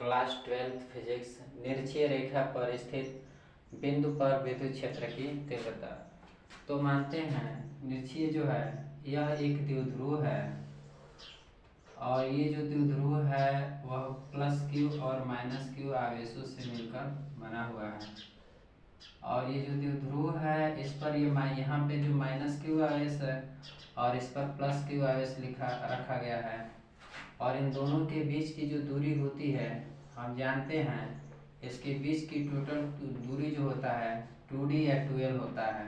Class 12 physics निरक्षीय रेखा पर स्थित बिंदु पर विद्युत क्षेत्र की तीव्रता। तो मानते हैं निरक्षीय जो है यह एक द्विध्रुव है और ये जो द्विध्रुव है वह प्लस क्यू और माइनस क्यू आवेशों से मिलकर बना हुआ है। और ये जो द्विध्रुव है इस पर ये यहाँ पे जो माइनस क्यू आवेश है और इस पर प्लस क्यू आवेश रखा गया है। और इन दोनों के बीच की जो दूरी होती है हम जानते हैं इसके बीच की टोटल दूरी जो होता है 2d या 12 होता है।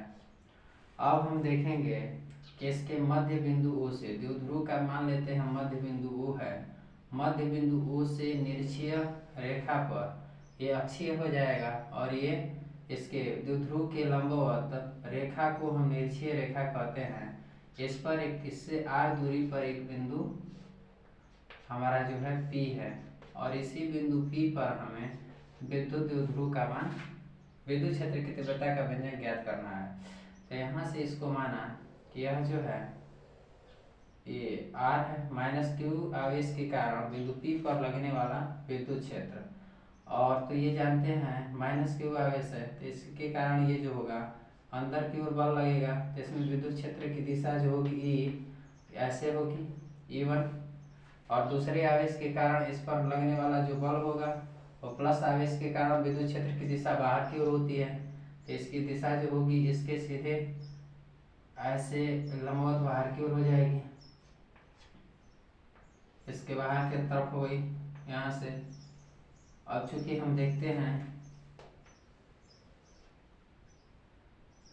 अब हम देखेंगे कि इसके मध्य बिंदु O से द्विध्रुव का मान लेते हैं मध्य बिंदु O है। मध्य बिंदु O से निरक्षीय रेखा पर ये अक्षीय हो जाएगा और ये इसके द्विध्रुव के लंबवत रेखा को हम निरक्षीय रेखा कहते हैं। इस पर एक इससे r दूरी पर एक बिंदु हमारा जो है P है और इसी बिंदु P पर हमें विद्युत द्विध्रुव का मान विद्युत क्षेत्र की तीव्रता का व्यंजक ज्ञात करना है। तो यहाँ से इसको माना कि यह जो है ये R है माइनस क्यू आवेश के कारण बिंदु P पर लगने वाला विद्युत क्षेत्र। और तो ये जानते हैं माइनस क्यू आवेश है तो इसके कारण ये जो होगा अंदर की ओर बल लगेगा तो इसमें विद्युत क्षेत्र की दिशा जो होगी E ऐसे होगी E1। और दूसरे आवेश के कारण इस पर लगने वाला जो बल होगा वो प्लस आवेश के कारण विद्युत क्षेत्र की दिशा बाहर की ओर होती है तो इसकी दिशा जो होगी इसके सीधे ऐसे लंबवत बाहर की ओर हो जाएगी। इसके बाहर की तरफ हो गई यहाँ से। अब चूंकि हम देखते हैं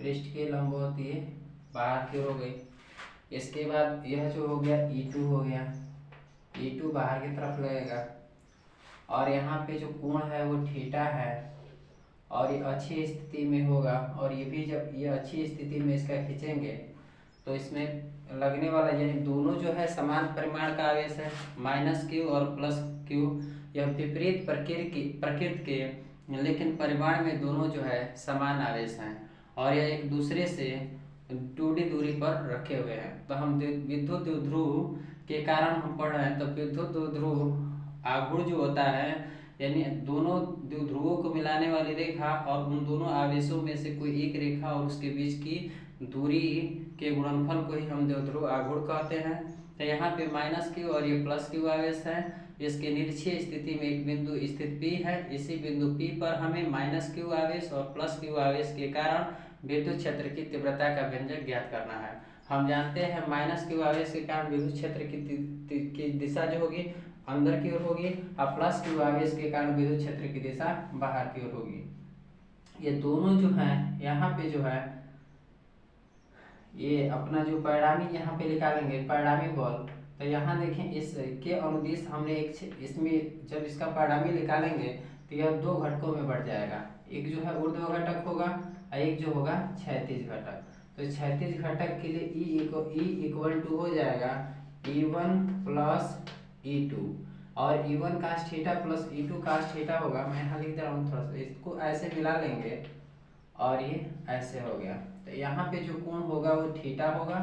पृष्ठ के लंबवत ये बाहर की ओर हो गई। इसके बाद यह जो हो गया E2 हो गया। E2 बाहर की तरफ लगेगा और यहाँ पे जो कोण है वो थीटा है और ये अच्छी स्थिति में होगा। और ये भी जब ये अच्छी स्थिति में इसका खींचेंगे तो इसमें लगने वाला यानी दोनों जो है समान परिमाण का आवेश है माइनस क्यू और प्लस क्यू। यह विपरीत प्रकृति के लेकिन परिमाण में दोनों जो है समान आवेश हैं और यह एक दूसरे से 2d दूरी पर रखे हुए हैं। तो हम विद्युत द्विध्रुव के कारण हम पढ़ रहे हैं तो विद्युत द्विध्रुव आघूर्ण जो होता है यानी दोनों द्विध्रुवों को मिलाने वाली रेखा और उन दोनों आवेशों में से कोई एक रेखा और उसके बीच की दूरी के गुणनफल को ही हम द्विध्रुव आघूर्ण कहते हैं। तो यहाँ पे माइनस क्यू और ये प्लस क्यू आवेश है। इसके निरक्षीय स्थिति में एक बिंदु स्थित P है। इसी बिंदु P पर हमें माइनस क्यू आवेश और प्लस क्यू आवेश के कारण विद्युत क्षेत्र की तीव्रता का व्यंजक ज्ञात करना है। हम जानते हैं माइनस क्यू आवेश के कारण विद्युत क्षेत्र की दिशा जो होगी अंदर की ओर होगी और प्लस क्यू आवेश के कारण विद्युत क्षेत्र की दिशा बाहर की ओर होगी। ये दोनों जो है यहाँ पे जो है ये अपना जो परिणामी यहाँ पे निकालेंगे परिणामी बल। तो यहाँ देखें इसके अनुदिश हमने एक इसमें जब इसका परिणामी निकालेंगे तो यह दो घटकों में बढ़ जाएगा। एक जो है ऊर्ध्व घटक होगा और एक जो होगा क्षैतिज घटक। तो क्षैतिज घटक के लिए E इक्वल टू हो जाएगा E1 प्लस E2 और E1 cos theta plus E2 cos theta होगा। मैं यहाँ लिख दे रहा हूँ थोड़ा सा इसको ऐसे मिला लेंगे और ये ऐसे हो गया। तो यहाँ पे जो कोण होगा वो थीटा होगा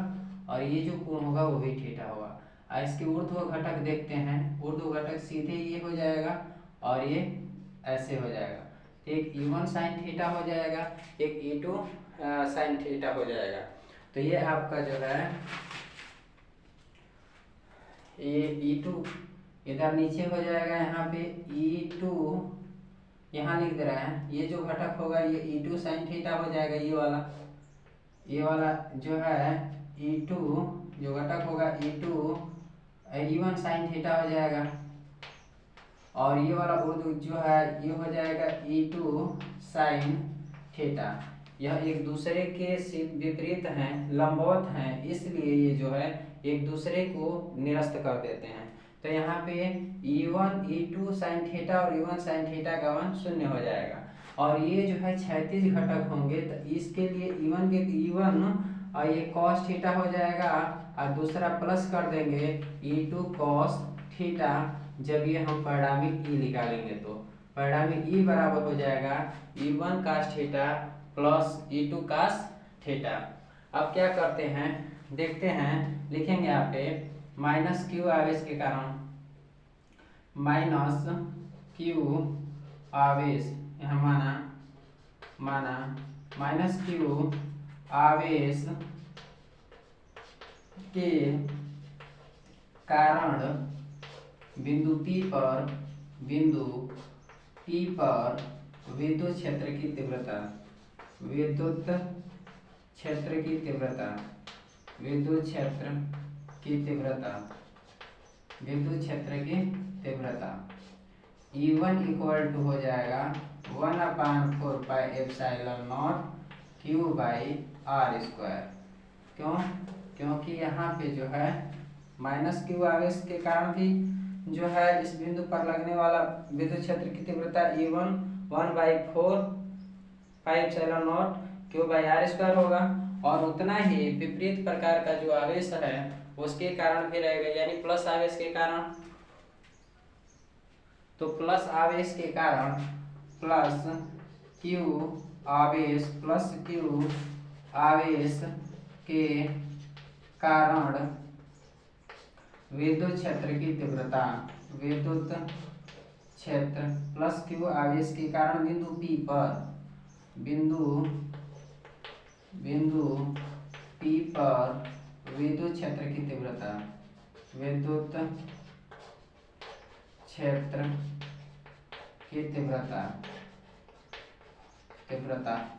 और ये जो कोण होगा वो भी थीटा होगा। और इसके ऊर्ध्व घटक देखते हैं ऊर्ध्व घटक सीधे ये हो जाएगा और ये ऐसे हो जाएगा। तो एक E1 sin थीटा हो जाएगा एक E2 sin थीटा हो जाएगा। तो ये आपका जो है ये E2 इधर नीचे हो जाएगा यहाँ पे E2 यहाँ लिख दे रहा है। ये जो घटक होगा ये E2 sin थीटा हो जाएगा। ये वाला जो है E2 जो घटक होगा E1 sin थीटा हो जाएगा और ये वाला ऊर्ध्व जो है ये हो जाएगा E2 sin थीटा। यह एक दूसरे के विपरीत हैं लंबवत हैं इसलिए ये जो है एक दूसरे को निरस्त कर देते हैं। तो यहाँ पे E2 sin थीटा और E1 sin थीटा का मान 0 हो जाएगा। और ये जो है क्षैतिज घटक होंगे तो इसके लिए E1 और ये cos थीटा हो जाएगा और दूसरा प्लस कर देंगे E2 cos थीटा। जब ये हम परिणामी E निकालेंगे तो परिणामी E बराबर हो जाएगा E1 cos theta plus E2 cos theta. अब क्या करते हैं देखते हैं लिखेंगे यहाँ पे माइनस क्यू आवेश के कारण माइनस क्यू आवेश, यहाँ माना माइनस क्यू आवेश के कारण बिंदु P पर विद्युत क्षेत्र की तीव्रता, विद्युत क्षेत्र की तीव्रता, विद्युत क्षेत्र की तीव्रता, विद्युत क्षेत्र की तीव्रता E1 इक्वल टू हो जाएगा 1/4 pi epsilon not Q by r square. क्यों? क्योंकि यहाँ पे जो है माइनस क्यू आवेश के कारण भी जो है इस बिंदु पर लगने वाला विद्युत क्षेत्र की तीव्रता E1 1/4 pi epsilon not Q by r square होगा, और उतना ही विपरीत प्रकार का जो आवेश है उसके कारण भी रहेगा, यानी प्लस आवेश के कारण। तो प्लस आवेश के कारण प्लस क्यू आवेश के कारण विद्युत क्षेत्र की तीव्रता, विद्युत क्षेत्र प्लस क्यू आवेश के कारण बिंदु P पर, बिंदु P पर विद्युत क्षेत्र की तीव्रता, विद्युत क्षेत्र की तीव्रता।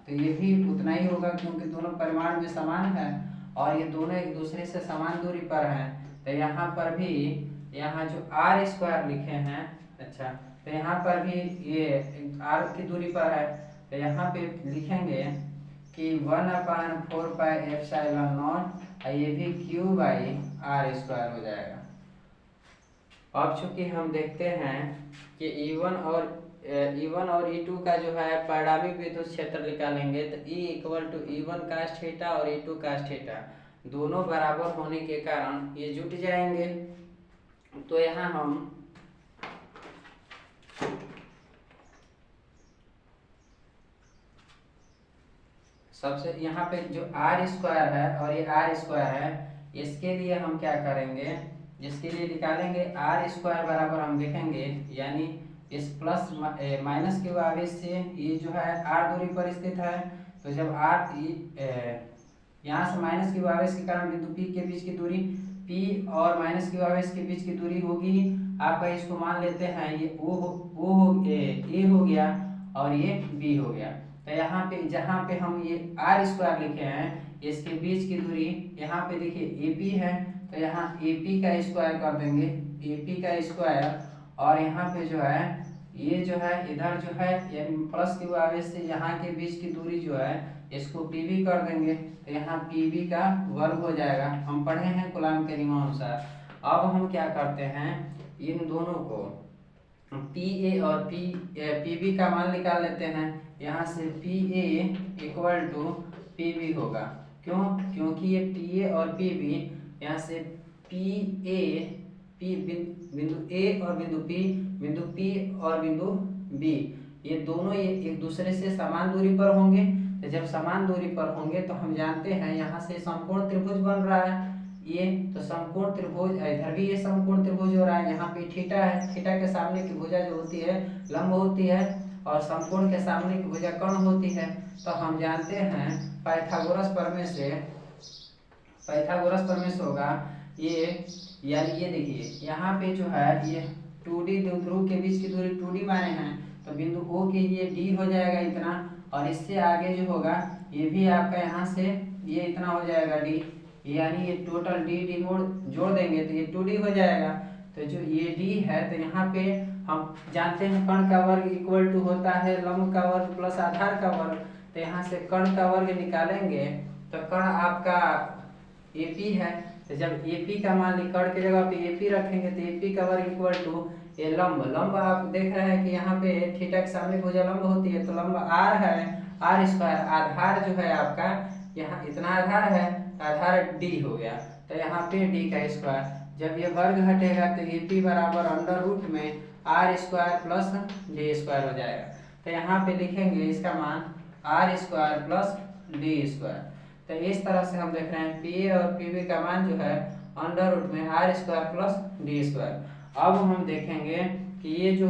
तो ये भी उतना ही होगा क्योंकि दोनों परिमाण में समान है और ये दोनों एक दूसरे से समान दूरी पर हैं। तो यहाँ पर भी, यहाँ जो आर स्क्वायर लिखे हैं, अच्छा, तो यहाँ पर भी ये आर की दूरी पर है, तो यहाँ पे लिखेंगे कि 1/4 पाई एप्सिलॉन नॉट, ये भी Q बाई आर स्क्वायर हो जाएगा। अब चूंकि हम देखते हैं कि E1 और E2 का जो है परिणामी विद्युत क्षेत्र निकालेंगे, तो E equal to E1 cos theta और E2 cos थीटा दोनों बराबर होने के कारण ये जुट जाएंगे। तो यहाँ हम सबसे यहाँ पे जो आर स्क्वायर है और ये आर स्क्वायर है, इसके लिए हम क्या करेंगे, जिसके लिए निकालेंगे आर स्क्वायर बराबर हम देखेंगे, यानी इस प्लस माइनस क्यू आवेश से ये जो है आर दूरी पर स्थित है। तो जब आर यहाँ से माइनस क्यू आवेश के कारण बिंदु P के बीच की दूरी, P और माइनस क्यू आवेश के बीच की दूरी होगी आपका, इसको मान लेते हैं ये ए हो गया और ये B हो गया। तो यहाँ पे जहाँ पे हम ये आर स्क्वायर लिखे हैं, इसके बीच की दूरी यहाँ पे देखिए AP है, तो यहाँ AP का स्क्वायर कर देंगे, AP का स्क्वायर, और यहाँ पे जो है ये जो है इधर जो है यानी प्लस क्यू आवेश से यहाँ के बीच की दूरी जो है इसको PB कर देंगे, तो यहाँ PB का वर्ग हो जाएगा। हम पढ़े हैं कूलाम के नियमानुसार। अब हम क्या करते हैं, इन दोनों को PA और PB का मान निकाल लेते हैं। यहाँ से PA इक्वल टू PB होगा। क्यों? क्योंकि ये PA और PB, यहाँ से बिंदु A और बिंदु P, बिंदु P और बिंदु B, ये दोनों ये एक दूसरे से समान दूरी पर होंगे। तो जब समान दूरी पर होंगे तो हम जानते हैं यहाँ से समकोण त्रिभुज बन रहा है ये, तो समकोण त्रिभुज, इधर भी ये समकोण त्रिभुज हो रहा है। यहाँ पे थीटा है, थीटा के सामने की भुजा जो होती है लंब होती है और समकोण के सामने की भुजा कर्ण होती है। तो हम जानते हैं पाइथागोरस प्रमेय होगा ये, यानी ये देखिए यहाँ पे जो है ये 2D ध्रुव के बीच की दूरी 2D माने हैं, तो बिंदु O के लिए D हो जाएगा इतना, और इससे आगे जो होगा ये भी आपका यहाँ से ये इतना हो जाएगा D, यानी ये टोटल D जोड़ देंगे तो ये 2D हो जाएगा। तो जो ये D है, तो यहाँ पे हम जानते हैं कर्ण का वर्ग इक्वल टू होता है लंब का वर्ग प्लस आधार का वर्ग। तो यहाँ से कर्ण का वर्ग निकालेंगे तो कर्ण आपका AP है, तो जब AP का मान कर्ण की जगह पे AP रखेंगे तो AP का वर्ग इक्वल टू ये लंब आप देख रहे हैं कि यहाँ पे थीटा के सामने भुजा लंब होती है, तो लंब R है, R स्क्वायर, आधार जो है आपका यहाँ इतना आधार है, आधार D हो गया, तो यहाँ पे D का स्क्वायर। जब ये वर्ग हटेगा तो AP बराबर अंडर रूट में R square plus D square हो जाएगा। तो यहाँ पे लिखेंगे इसका मान R square plus D square. तो इस तरह से हम देख रहे हैं PA और PB का मान जो है अंडर रूट में R square plus D square. अब हम देखेंगे कि ये जो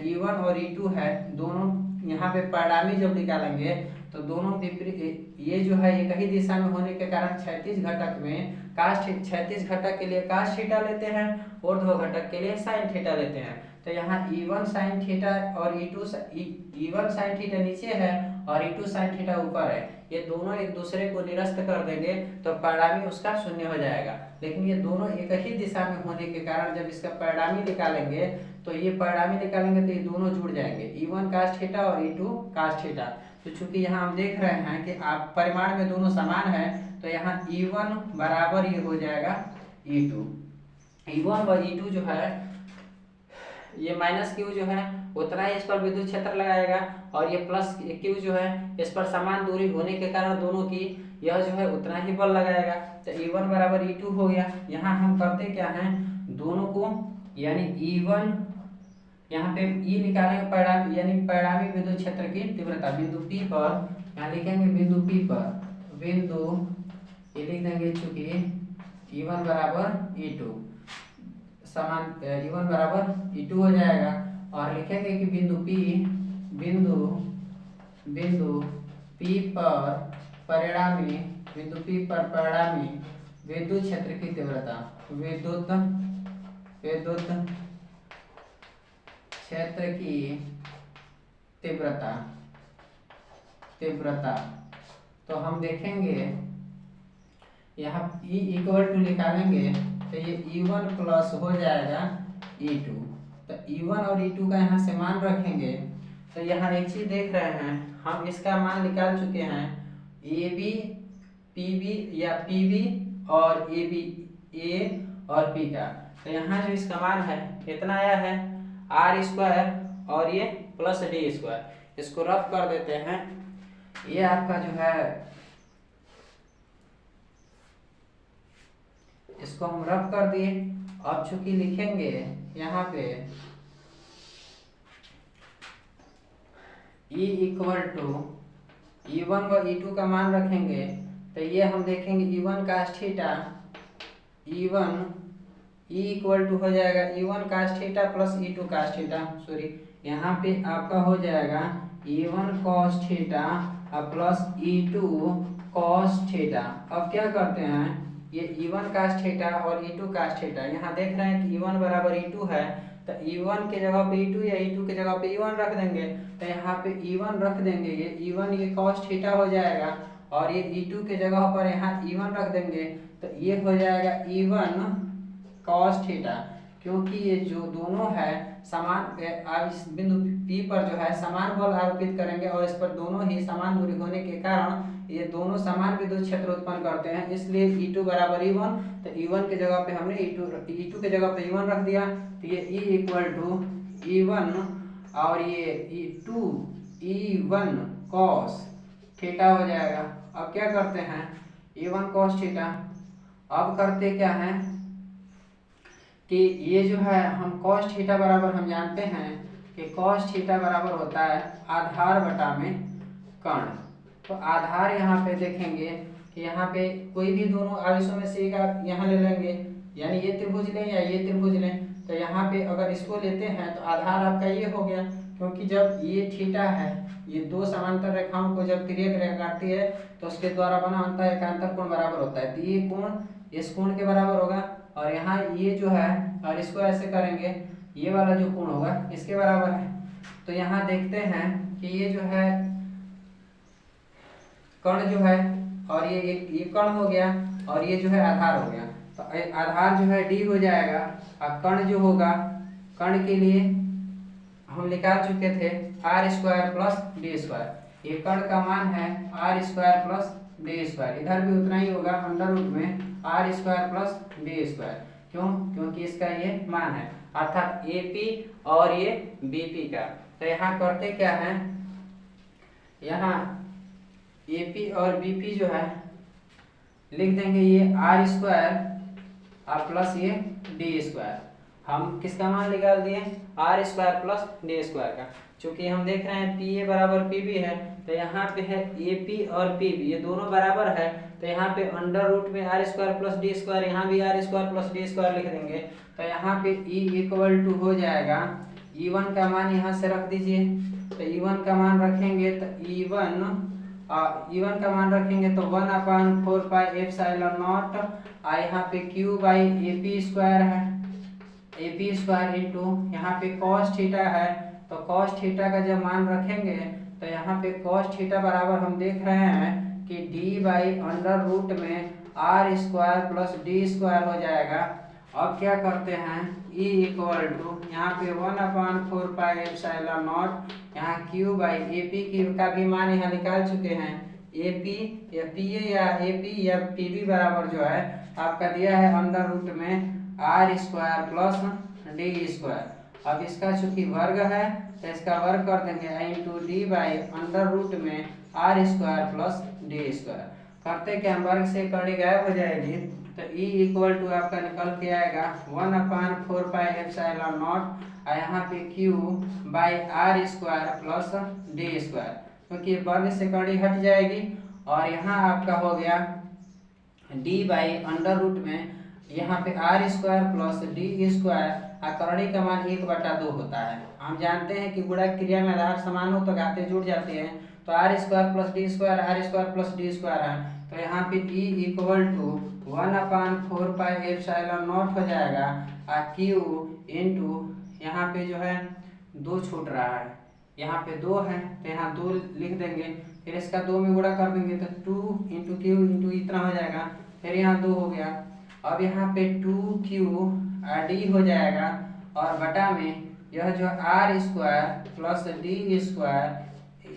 E1 और E2 है दोनों यहाँ पे परिणामी जब निकालेंगे तो दोनों ये जो है एक ही दिशा में होने के कारण क्षैतिज घटक में क्षैतिज घटक के लिए cos थीटा लेते हैं, ऊर्ध्व घटक के लिए sin थीटा लेते हैं। तो यहाँ E1 sin थीटा और E1 sin थीटा नीचे है और E2 sin थीटा ऊपर है, ये दोनों एक दूसरे को निरस्त कर देंगे तो परिणामी उसका शून्य हो जाएगा। लेकिन ये दोनों एक ही दिशा में होने के कारण जब इसका परिणामी निकालेंगे तो ये परिणामी निकालेंगे तो ये दोनों जुड़ जाएंगे, E1 cos थीटा और E2 cos थीटा। तो चूंकि यहाँ हम देख रहे हैं कि आप परिमाण में दोनों समान है तो यहाँ E1 बराबर ये हो जाएगा E2। E1 और E2 जो है ये माइनस क्यू जो है उतना ही इस पर विद्युत क्षेत्र लगाएगा और ये प्लस क्यू जो है इस पर समान दूरी होने के कारण दोनों की यह जो है उतना ही बल लगाएगा। तो E1 बराबर E2 हो गया। यहाँ हम करते क्या हैं, दोनों को यानी E1 यहाँ पे E निकालेंगे परिणामी यानी परिणामी विद्युत क्षेत्र की तीव्रता बिंदु P पर, यहाँ लिखेंगे बिंदु P पर, बिंदु ये लिख देंगे चूंकि E1 बराबर E2 समान E1 बराबर E2 हो जाएगा और लिखेंगे कि बिंदु P पर परिणामी विद्युत क्षेत्र की तीव्रता विद्युत क्षेत्र की तीव्रता। तो हम देखेंगे यहाँ E इक्वल टू निकालेंगे तो ये E1 प्लस हो जाएगा E2। तो E1 और E2 का यहाँ से मान रखेंगे तो यहाँ एक चीज देख रहे हैं हम, इसका मान निकाल चुके हैं AB PB या PB और AB A और P का। तो यहाँ जो इसका मान है कितना आया है R² और ये प्लस D²। इसको रफ कर देते हैं, ये आपका जो है इसको हम रफ कर दिए। अब चूंकि लिखेंगे यहाँ पे E इक्वल टू E1 व E2 का मान रखेंगे तो ये हम देखेंगे E1 cos theta E equal to हो जाएगा E1 cos theta plus E2 cos theta, sorry यहाँ पे आपका हो जाएगा E1 cos theta plus E2 cos theta. अब क्या करते हैं, ये E1 cos थीटा और E2 cos थीटा, यहाँ देख रहे हैं कि E1 बराबर E2 है तो E1 के जगह पे E2 या E2 के जगह पे E1 रख देंगे। तो यहाँ पे E1 रख देंगे, ये E1 ये cos थीटा हो जाएगा और ये E2 के जगह पर यहाँ E1 रख देंगे तो ये हो जाएगा E1 cos थीटा। क्योंकि ये जो दोनों है समान, इस बिंदु P पर जो है समान बल आरोपित करेंगे और इस पर दोनों ही समान दूरी होने के कारण ये दोनों समान विद्युत क्षेत्र उत्पन्न करते हैं, इसलिए E2 बराबर E1। तो E1 के जगह पे हमने E2 के जगह पे E1 रख दिया तो ये E इक्वल टू E1 और ये E1 cos थीटा हो जाएगा। अब क्या करते हैं E1 cos थीटा, अब करते क्या है कि ये जो है हम cos थीटा बराबर हम जानते हैं कि cos थीटा बराबर होता है आधार बटा में कर्ण। तो आधार यहाँ पे देखेंगे कि यहाँ पे कोई भी दोनों आवेशों में से एक आप यहाँ ले लेंगे, यानी ये त्रिभुज लें या ये त्रिभुज लें। तो यहाँ पे अगर इसको लेते हैं तो आधार आपका ये हो गया, क्योंकि जब ये थीटा है ये दो समांतर रेखाओं को जब तिर्यक रेखा काटती है तो उसके द्वारा बना अंतर एकांतर कोण बराबर होता है। तो ये कोण इस कोण के बराबर होगा और यहाँ ये जो है और इसको ऐसे करेंगे ये वाला जो कोण होगा इसके बराबर है। तो यहाँ देखते हैं कि ये जो है कर्ण जो है और ये कर्ण हो गया और ये जो है आधार हो गया। तो आधार जो है D हो जाएगा और कर्ण जो होगा, कर्ण के लिए हम निकाल चुके थे R² प्लस D²। ये कर्ण का मान है R² प्लस D², इधर भी उतना ही होगा अंडर रूट में R² प्लस D²। क्यों? क्योंकि इसका ये मान है अर्थात AP और ये BP का। तो यहाँ करते क्या है, यहाँ AP और BP जो है लिख देंगे ये R² प्लस ये D²। हम किसका मान निकाल दिए R² प्लस D² का। चूंकि हम देख रहे हैं PA बराबर PB है तो यहाँ पे है AP और PB ये दोनों बराबर है तो यहाँ पे अंडर रूट में R² प्लस D², यहाँ भी R² प्लस D² लिख देंगे। तो यहाँ पे E इक्वल टू हो जाएगा E1 का मान यहाँ से रख दीजिए। तो E1 का मान रखेंगे तो E1 का मान रखेंगे तो 1/4πε0 यहाँ पे Q बाई AP स्क्वायर है, AP स्क्वायर इंटू यहाँ पे cos थीटा है। तो cos थीटा का जब मान रखेंगे तो यहाँ पे cos थीटा बराबर हम देख रहे हैं कि d बाई अंडर रूट में r square plus D square हो जाएगा। अब क्या करते हैं, E इक्वल टू यहाँ पे 1/4πε0 यहाँ Q बाई AP का भी मान यहाँ निकाल चुके हैं। AP या PA या AP या PB बराबर जो है आपका दिया है अंडर रूट में r square plus D square. अब इसका चूंकि वर्ग है तो इसका वर्ग कर देंगे into d by under root में r square plus D square. करते क्या, वर्ग से कड़ी गायब हो जाएगी। तो E इक्वल टू आपका निकल के आएगा 1/4πε0 और यहाँ पे Q by r square plus D square, क्योंकि वर्ग से कड़ी हट जाएगी। और यहाँ आपका हो गया d बाई अंडर रूट में यहाँ पे r square plus D square, करणी का मान 1/2 होता है। हम जानते हैं कि गुणा क्रिया में आधार समान हो तो घाते जुड़ जाते हैं। तो r square plus D square r square plus D square है। तो यहाँ पे E इक्वल टू 1/4πε0 हो जाएगा और Q इंटू यहाँ पे जो है 2 छूट रहा है, यहाँ पे 2 है तो यहाँ 2 लिख देंगे, फिर इसका 2 में गुणा कर देंगे तो 2 इंटू Q इंटू इतना हो जाएगा, फिर यहाँ 2 हो गया। अब यहाँ पे 2Q D हो जाएगा और बटा में यह जो r square plus D square,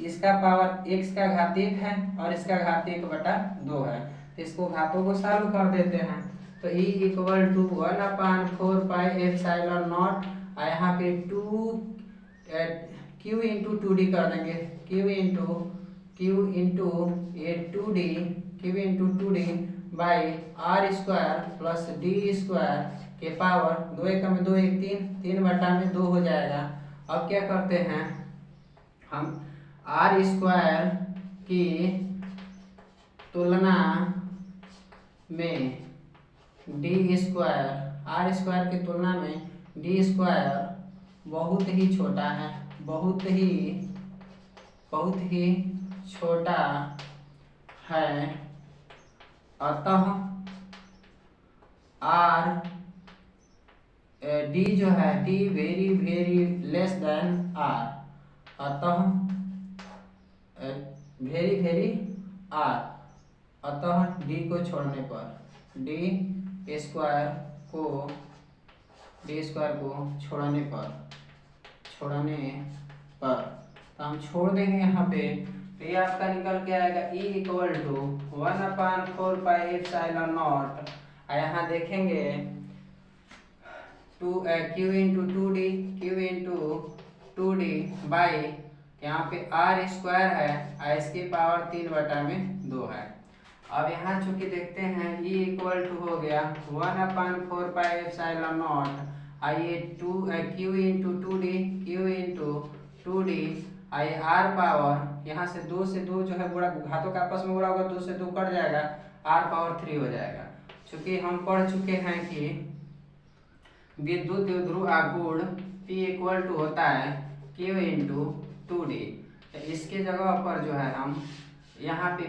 इसका पावर x का घात 1 है और इसका घात 1/2 है। तो इसको घातों को सॉल्व कर देते हैं। तो E इक्वल टू 1/4πε0 और यहाँ पे 2Q इंटू 2D कर देंगे, Q into 2D by r square plus D square के पावर 2 1 में 2 1 3/2 हो जाएगा। अब क्या करते हैं, हम r स्क्वायर की तुलना में डी स्क्वायर, r स्क्वायर की तुलना में डी स्क्वायर बहुत ही छोटा है, बहुत ही छोटा है, अतः डी जो है D very less than r, अतः वेरी r, अतः डी को छोड़ने पर डी स्क्वायर को छोड़ने पर तो हम छोड़ देंगे यहाँ पे। तो ये आपका निकल के आएगा E इक्वल टू 1/4πε0 और यहाँ देखेंगे Q इंटू 2D बाई यहाँ पे r स्क्वायर है और इसकी पावर 3/2 है। अब यहाँ चूंकि देखते हैं E इक्वल टू हो गया 1/4πε0 आइए Q इंटू 2D आइए r पावर यहाँ से 2 से 2 जो है गुणा, घातों का आपस में गुणा होगा, 2 से 2 कट जाएगा, r पावर 3 हो जाएगा। चूंकि हम पढ़ चुके हैं कि विद्युत द्विध्रुव आघूर्ण P इक्वल टू होता है Q इंटू 2D। तो इसके जगह पर जो है हम यहाँ पे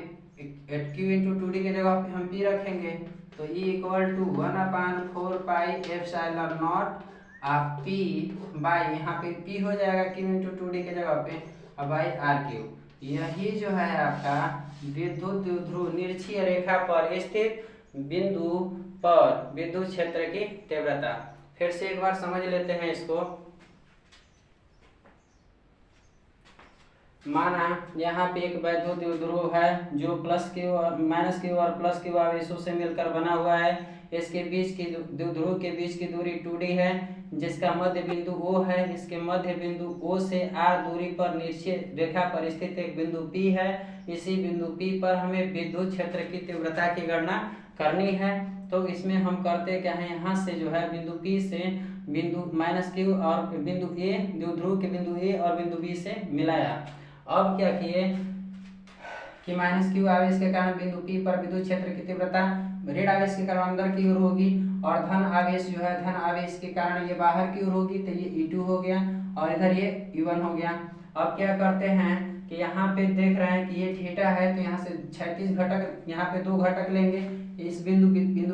Q इंटू 2D के जगह पे हम P रखेंगे। तो E इक्वल टू 1/4πε0 आप P बाई यहाँ पे P हो जाएगा Q इंटू 2D के जगह पे और बाई RQ। यही जो है आपका विद्युत द्विध्रुव निरक्षीय रेखा पर स्थित बिंदु पर विद्युत क्षेत्र की तीव्रता। फिर से एक बार समझ लेते हैं इसको। माना यहाँ पे एक वैद्युत द्विध्रुव है जो प्लस Q और माइनस Q और प्लस Q आवेशों से मिलकर बना हुआ है। इसके बीच की द्विध्रुव के बीच की दूरी 2D है, जिसका मध्य बिंदु O है। इसके मध्य बिंदु O से R दूरी पर निरक्षीय रेखा पर स्थित एक बिंदु P है। इसी बिंदु P पर हमें विद्युत क्षेत्र की तीव्रता की गणना करनी है। तो इसमें हम करते क्या है, यहाँ से जो है बिंदु P से बिंदु माइनस Q और बिंदु A, द्विध्रुव के बिंदु A और बिंदु B से मिलाया। अब क्या किए कि माइनस Q आवेश के कारण बिंदु P पर विद्युत क्षेत्र की तीव्रता ऋण आवेश के कारण अंदर की ओर होगी और धन आवेश जो है, धन आवेश के कारण ये बाहर की ओर होगी, तो ये E2 हो गया और इधर ये E1 हो गया। अब क्या करते हैं कि यहाँ पे देख रहे हैं कि ये थीटा है, तो यहाँ से क्षैतिज घटक, यहाँ पे 2 घटक लेंगे, इस बिंदु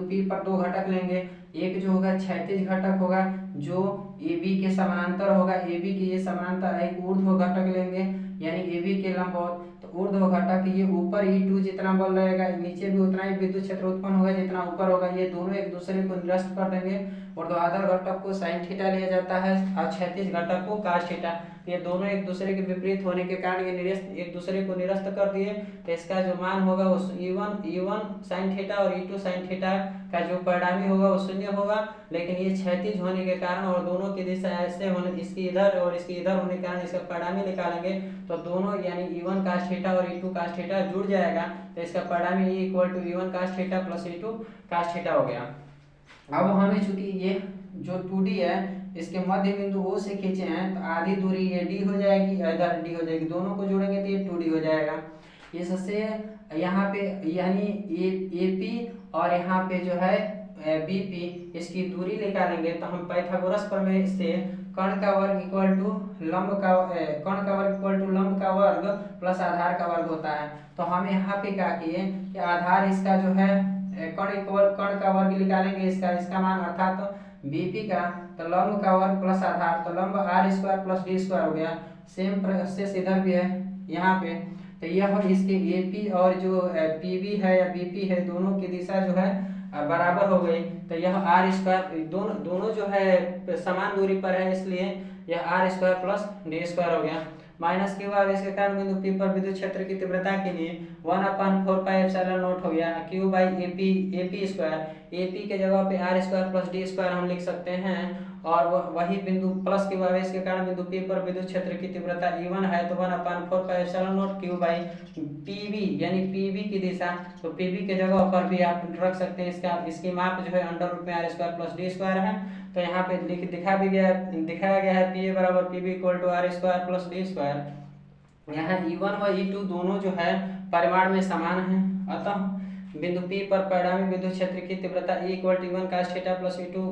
P पर 2 घटक लेंगे। एक जो होगा क्षैतिज घटक होगा जो AB के समानांतर होगा, AB के ये समानांतर, एक ऊर्ध्व घटक लेंगे यानी AB के लंबवत, तो ऊर्ध्व घटक ये ऊपर E2 जितना बल रहेगा, नीचे भी उतना ही विद्युत क्षेत्र उत्पन्न होगा जितना ऊपर होगा, ये दोनों एक दूसरे को निरस्त कर देंगे। ऊर्ध्वाधर घटक को साइन थीटा लिया जाता है और क्षैतिज घटक को कास थीटा, ये दोनों एक दूसरे के विपरीत होने के कारण ये निरस्त, एक दूसरे को निरस्त कर दिए, तो इसका जो मान होगा वो E1 साइन थीटा और E2 साइन थीटा का जो परिणामी होगा वो 0 होगा। लेकिन ये क्षैतिज होने के कारण और दोनों की दिशा ऐसे होने, इसकी इधर और इसकी इधर होने के कारण इसका परिणामी निकालेंगे, तो दोनों यानी E1 कास थीटा और E2 कास थीटा जुड़ जाएगा, तो इसका परिणामी E equal to E1 cos theta plus E2 cos theta हो गया। अब हमें चूंकि ये जो 2D है इसके मध्य बिंदु O से खींचे हैं, तो आधी दूरी ये D हो जाएगी, इधर D हो जाएगी, दोनों को जोड़ेंगे तो ये 2D हो जाएगा। इससे यहाँ पे यानी AP और यहाँ पे जो है BP इसकी दूरी निकालेंगे, तो हम पाइथागोरस प्रमेय से कर्ण का वर्ग इक्वल टू लंब का, कर्ण का वर्ग इक्वल टू लंब का वर्ग प्लस आधार का वर्ग होता है। तो हम यहाँ पे क्या किए कि आधार इसका जो है कर्ण का वर्ग निकालेंगे, इसका मान अर्थात BP का, तो लंब का वर्ग प्लस आधार, तो लंब R² प्लस D² हो गया। सेम प्रोसेस इधर भी है यहाँ पे, तो यह इसके AP और जो PB है या BP है दोनों की दिशा जो है बराबर हो गई, तो यह R², दोनों जो है समान दूरी पर है, इसलिए यह R² प्लस D² हो गया। माइनस क्यू आवेश के कारण बिंदु P पर विद्युत क्षेत्र की तीव्रता के लिए 1/4πε0 हो गया Q बाई AP²। AP के जगह पे R² प्लस D² हम लिख सकते हैं, और वही बिंदु प्लस क्यू आवेश के कारण बिंदु P पर विद्युत क्षेत्र की तीव्रता E1 है, तो 1/4πε0 Q बाई PB यानी PB की दिशा, तो PB के जगह पर भी आप रख सकते हैं, इसकी माप जो है √में R² प्लस D² है। तो यहाँ पे दिखाया गया है PA बराबर PB equal to R² plus D²। यहाँ E1 व E2 दोनों जो है परिमाण में समान है, अतः बिंदु P पर परिणामी विद्युत क्षेत्र की तीव्रता E equal to E1 cos theta plus E2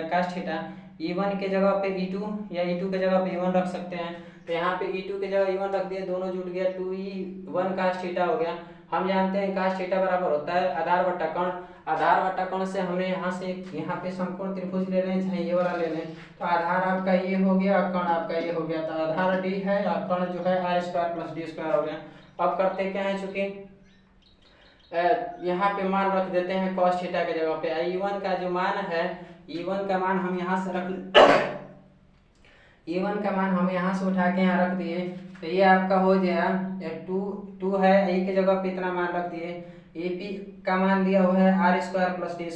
cos theta. E1 के जगह पे E2 या E2 के जगह पे E1 रख सकते हैं, तो यहाँ पे E2 के जगह E1 रख दिए, दोनों जुड़ गया, 2E1 कास थीटा हो गया। हम जानते हैं कास थीटा बराबर होता है आधार बटा कर्ण, आधार बटा कर्ण से हमने यहाँ पे समकोण त्रिभुज ले लें, चाहे ये वाला ले लें, तो आधार आपका ये हो गया और कर्ण आपका ये हो गया, तो आधार D है और कर्ण जो है R² प्लस D² हो गया। अब करते क्या है, चूंकि यहाँ पे मान रख देते हैं cos थीटा के जगह पे, E1 का जो मान है, E1 का मान हम यहाँ से रख E1 का मान हम यहाँ से उठा के यहाँ रख दिए, तो ये आपका हो गया 2 है, E के जगह पे इतना मान रख दिए, AP का मान दिया हुआ है R² प्लस D²,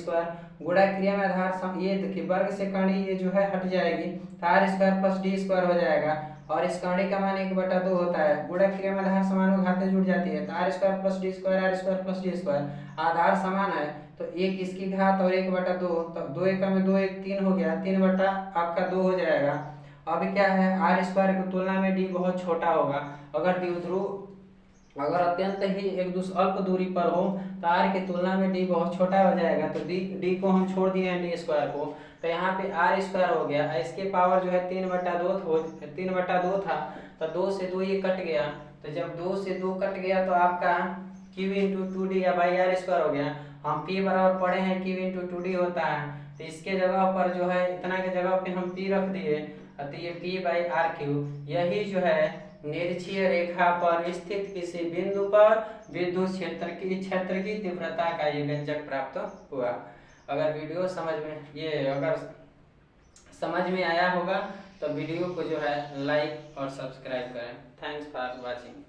गुणा क्रिया में आधार ये देखिए वर्ग से कर्ण ये जो है हट जाएगी, तो R² प्लस D² हो जाएगा, और इस कर्ण का मान 1/2 होता है, गुणा क्रिया में आधार समान घातें जुड़ जाती है, तो R² plus D² R² plus D², आधार समान है तो एक इसकी घात और 1/2, तो 2 एकम में 2 1 3 हो गया, 3/2 हो जाएगा। अब क्या है, R² की तुलना में D बहुत छोटा होगा, अगर द्विध्रुव अगर अत्यंत ही अल्प दूरी पर हो तो R की तुलना में D बहुत छोटा हो जाएगा, तो D को हम छोड़ दिए हैं D² को, तो यहाँ पे R² हो गया, इसके पावर जो है 3/2 था, तो 2 से 2 ये कट गया, तो जब 2 से 2 कट गया तो आपका Q × 2D या बाई R² हो गया। हम P बराबर पढ़े हैं Q × 2D होता है, तो इसके जगह पर जो है इतना के जगह पे हम P रख दिए, तो ये P/RQ, यही जो है निरक्षीय रेखा पर स्थित किसी बिंदु पर विद्युत क्षेत्र की तीव्रता का ये व्यंजक प्राप्त हुआ। अगर वीडियो समझ में आया होगा तो वीडियो को जो है लाइक और सब्सक्राइब करें। Thanks for watching.